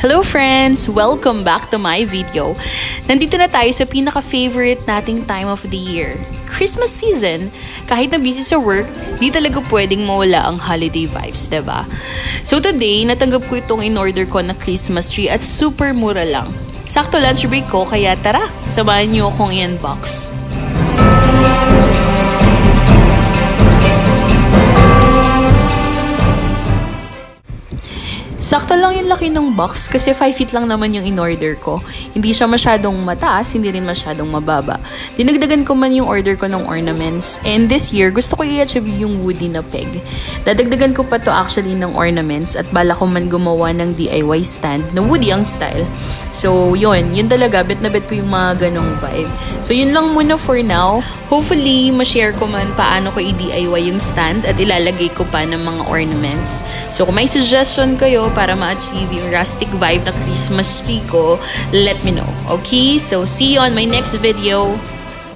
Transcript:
Hello friends! Welcome back to my video. Nandito na tayo sa pinaka-favorite nating time of the year, Christmas season. Kahit na busy sa work, di talaga pwedeng mawala ang holiday vibes, diba? So today, natanggap ko itong in-order ko na Christmas tree at super mura lang. Sakto lunch break ko, kaya tara, samahan niyo akong i-unbox. Sakto lang yung laki ng box kasi 5 feet lang naman yung in-order ko. Hindi siya masyadong mataas, hindi rin masyadong mababa. Dinagdagan ko man yung order ko ng ornaments. And this year, gusto ko i-achieve yung woody na peg. Dadagdagan ko pa to actually ng ornaments at bala ko man gumawa ng DIY stand na woody ang style. So yun talaga, bet na bet ko yung mga ganong vibe. So yun lang muna for now. Hopefully, ma-share ko man paano ko i-DIY yung stand at ilalagay ko pa ng mga ornaments. So kung may suggestion kayo para ma-achieve yung rustic vibe na Christmas tree ko, let me know. Okay? So see you on my next video.